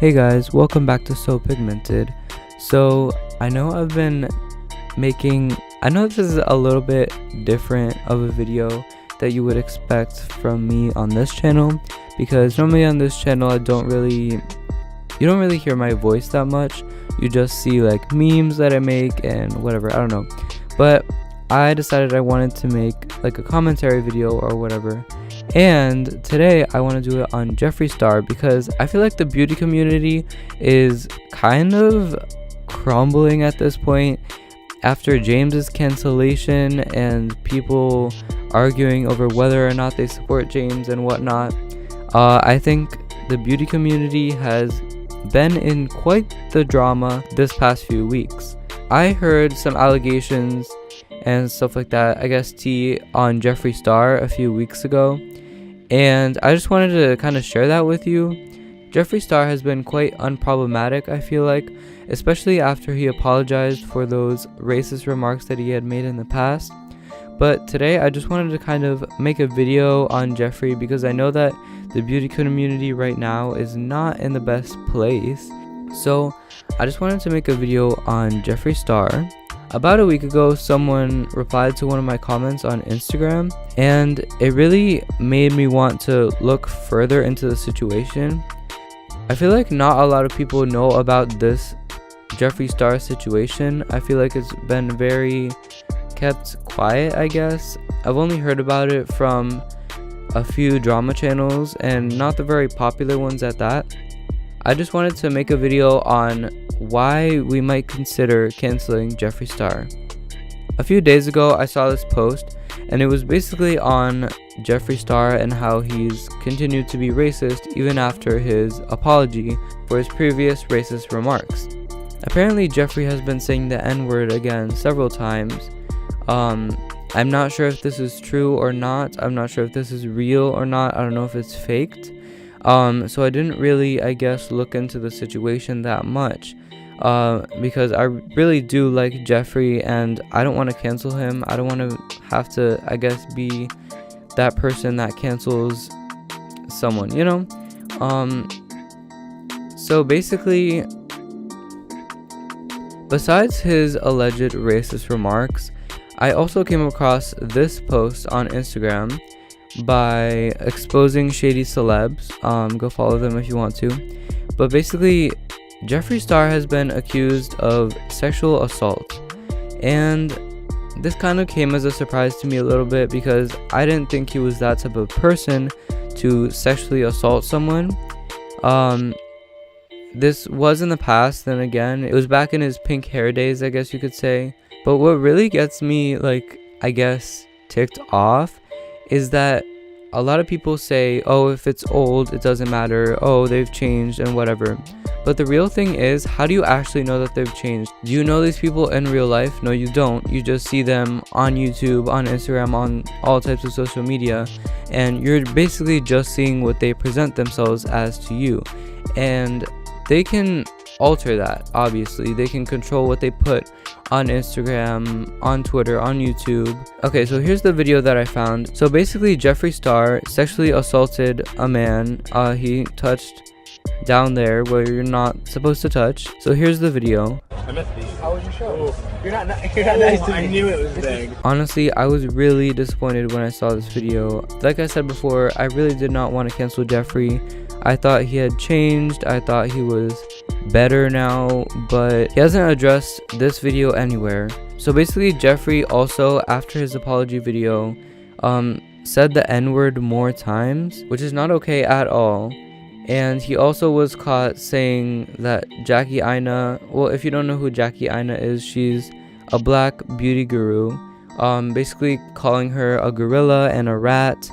Hey guys, welcome back to So Pigmented. So I know I know this is a little bit different of a video that you would expect from me on this channel, because normally on this channel you don't really hear my voice that much. You just see like memes that I make and whatever, I don't know. But I decided I wanted to make like a commentary video or whatever. And today I want to do it on Jeffree Star, because I feel like the beauty community is kind of crumbling at this point after James's cancellation and people arguing over whether or not they support James and whatnot. I think the beauty community has been in quite the drama this past few weeks. I heard some allegations and stuff like that, I guess tea on Jeffree Star a few weeks ago, and I just wanted to kind of share that with you. Jeffree Star has been quite unproblematic, I feel like, especially after he apologized for those racist remarks that he had made in the past. But today I just wanted to kind of make a video on Jeffree, because I know that the beauty community right now is not in the best place. So I just wanted to make a video on Jeffree Star. About a week ago, someone replied to one of my comments on Instagram, and it really made me want to look further into the situation. I feel like not a lot of people know about this Jeffree Star situation. I feel like it's been very kept quiet, I guess. I've only heard about it from a few drama channels, and not the very popular ones at that. I just wanted to make a video on why we might consider canceling Jeffree Star. A few days ago I saw this post, and it was basically on Jeffree Star and how he's continued to be racist even after his apology for his previous racist remarks. Apparently Jeffree has been saying the N-word again several times. I'm not sure if this is true or not. I'm not sure if this is real or not. I don't know if it's faked. So I didn't really, I guess, look into the situation that much, because I really do like Jeffree and I don't want to cancel him. I don't want to have to, I guess, be that person that cancels someone, you know? So basically, besides his alleged racist remarks, I also came across this post on Instagram by exposing shady celebs. Go follow them if you want to. But basically, Jeffree Star has been accused of sexual assault, and this kind of came as a surprise to me a little bit, because I didn't think he was that type of person to sexually assault someone. This was in the past, then again, it was back in his pink hair days, I guess you could say. But what really gets me, like, I guess, ticked off is that a lot of people say, oh, if it's old, it doesn't matter, oh, they've changed and whatever. But the real thing is, how do you actually know that they've changed? Do you know these people in real life? No, you don't. You just see them on YouTube, on Instagram, on all types of social media, and you're basically just seeing what they present themselves as to you. And they can alter that, obviously. They can control what they put on Instagram, on Twitter, on YouTube. Okay, so here's the video that I found. So basically, Jeffree Star sexually assaulted a man. He touched down there where you're not supposed to touch. So here's the video. How was your show? You're not nice to me. I knew it was big. Honestly, I was really disappointed when I saw this video. Like I said before, I really did not want to cancel Jeffree. I thought he had changed. I thought he was better now, but he hasn't addressed this video anywhere. So basically, Jeffree also, after his apology video, said the N-word more times, which is not okay at all. And he also was caught saying that Jackie Aina, well, if you don't know who Jackie Aina is, she's a black beauty guru, basically calling her a gorilla and a rat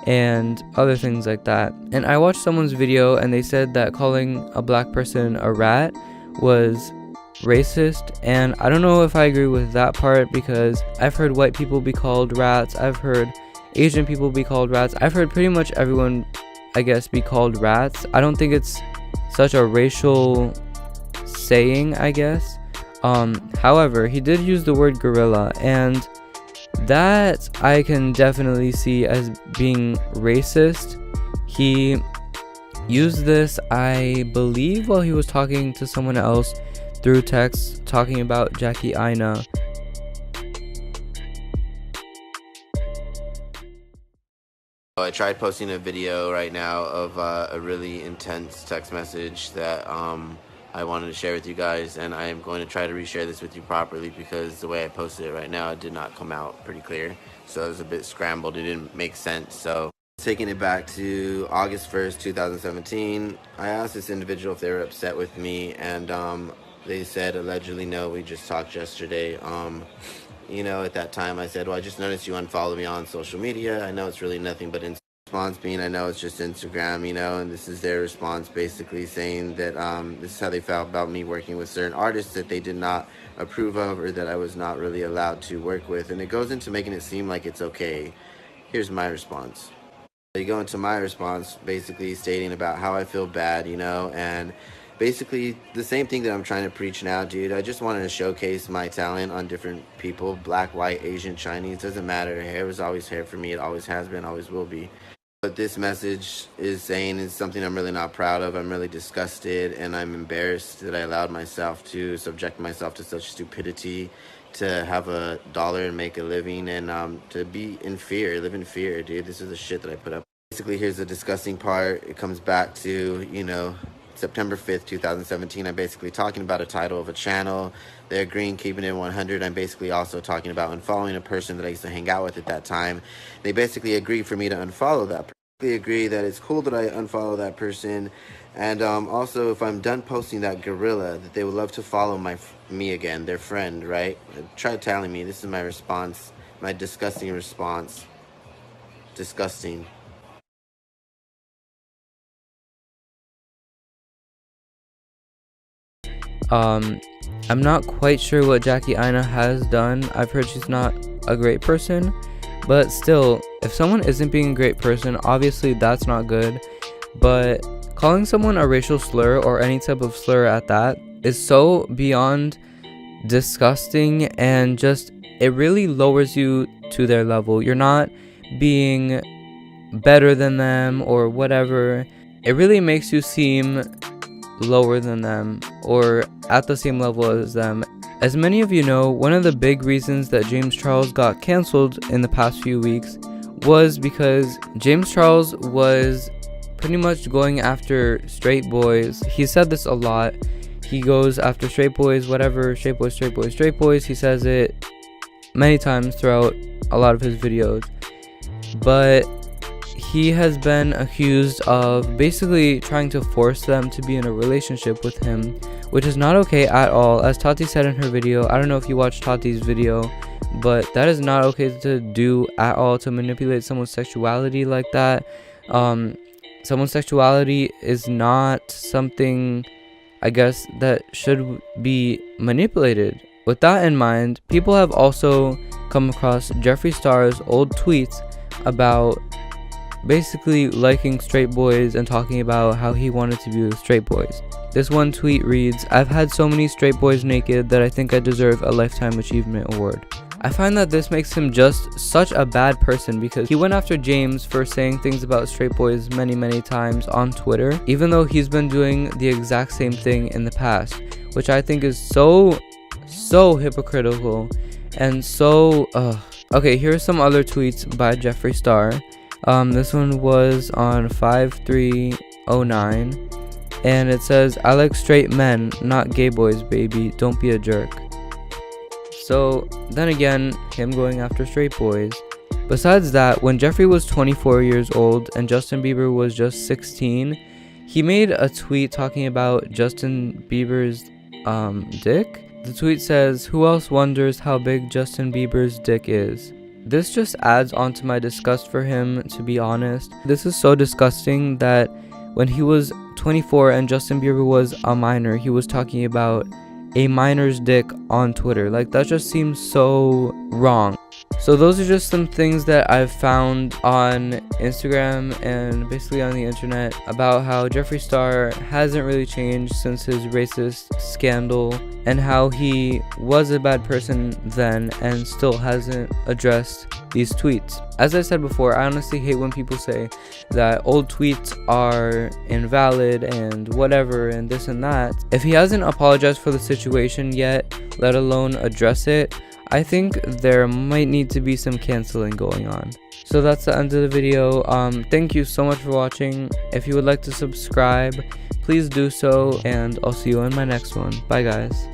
and other things like that. And I watched someone's video, and they said that calling a black person a rat was racist, and I don't know if I agree with that part, because I've heard white people be called rats, I've heard Asian people be called rats, I've heard pretty much everyone, I guess, be called rats. I don't think it's such a racial saying, I guess. However, he did use the word gorilla, and that I can definitely see as being racist. He used this, I believe, while he was talking to someone else through text, talking about Jackie Aina. I tried posting a video right now of a really intense text message that I wanted to share with you guys, and I am going to try to reshare this with you properly because the way I posted it right now, it did not come out pretty clear. So it was a bit scrambled. It didn't make sense. So taking it back to August 1st, 2017, I asked this individual if they were upset with me, and they said allegedly no, we just talked yesterday. You know, at that time I said, well, I just noticed you unfollowed me on social media. I know it's really nothing but response being, I know it's just Instagram, you know, and this is their response basically saying that this is how they felt about me working with certain artists that they did not approve of or that I was not really allowed to work with. And it goes into making it seem like it's okay. Here's my response. They go into my response basically stating about how I feel bad, you know, and basically the same thing that I'm trying to preach now, dude. I just wanted to showcase my talent on different people, black, white, Asian, Chinese, doesn't matter. Hair was always hair for me. It always has been, always will be. What this message is saying is something I'm really not proud of. I'm really disgusted and I'm embarrassed that I allowed myself to subject myself to such stupidity, to have a dollar and make a living, and to be in fear, live in fear, dude. This is the shit that I put up. Basically, here's the disgusting part. It comes back to, you know, September 5th, 2017. I'm basically talking about a title of a channel. They're agreeing, keeping it 100. I'm basically also talking about unfollowing a person that I used to hang out with at that time. They basically agree for me to unfollow that person. They agree that it's cool that I unfollow that person. And also, if I'm done posting that gorilla, that they would love to follow me again, their friend, right? Try telling me. This is my response, my disgusting response. Disgusting. I'm not quite sure what Jackie Aina has done. I've heard she's not a great person, but still, if someone isn't being a great person, obviously that's not good. But calling someone a racial slur or any type of slur at that is so beyond disgusting, and just it really lowers you to their level. You're not being better than them or whatever. It really makes you seem lower than them or at the same level as them. As many of you know, one of the big reasons that James Charles got cancelled in the past few weeks was because James Charles was pretty much going after straight boys. He said this a lot. He goes after straight boys, whatever, straight boys, straight boys, straight boys. He says it many times throughout a lot of his videos. But he has been accused of basically trying to force them to be in a relationship with him, which is not okay at all. As Tati said in her video, I don't know if you watched Tati's video, but that is not okay to do at all, to manipulate someone's sexuality like that. Someone's sexuality is not something, I guess, that should be manipulated. With that in mind, people have also come across Jeffree Star's old tweets about basically liking straight boys and talking about how he wanted to be with straight boys. This one tweet reads, "I've had so many straight boys naked that I think I deserve a Lifetime Achievement Award." I find that this makes him just such a bad person, because he went after James for saying things about straight boys many times on Twitter, even though he's been doing the exact same thing in the past, which I think is so hypocritical and so okay, here are some other tweets by Jeffree Star. This one was on 5309, and it says, "I like straight men, not gay boys, baby. Don't be a jerk." So then again, him going after straight boys. Besides that, when Jeffree was 24 years old and Justin Bieber was just 16, he made a tweet talking about Justin Bieber's dick. The tweet says, "Who else wonders how big Justin Bieber's dick is?" This just adds on to my disgust for him, to be honest. This is so disgusting that when he was 24 and Justin Bieber was a minor, he was talking about a minor's dick on Twitter. Like, that just seems so wrong. So those are just some things that I've found on Instagram and basically on the internet about how Jeffree Star hasn't really changed since his racist scandal, and how he was a bad person then and still hasn't addressed these tweets. As I said before, I honestly hate when people say that old tweets are invalid and whatever and this and that. If he hasn't apologized for the situation yet, let alone address it, I think there might need to be some canceling going on. So that's the end of the video. Thank you so much for watching. If you would like to subscribe, please do so, and I'll see you in my next one. Bye guys.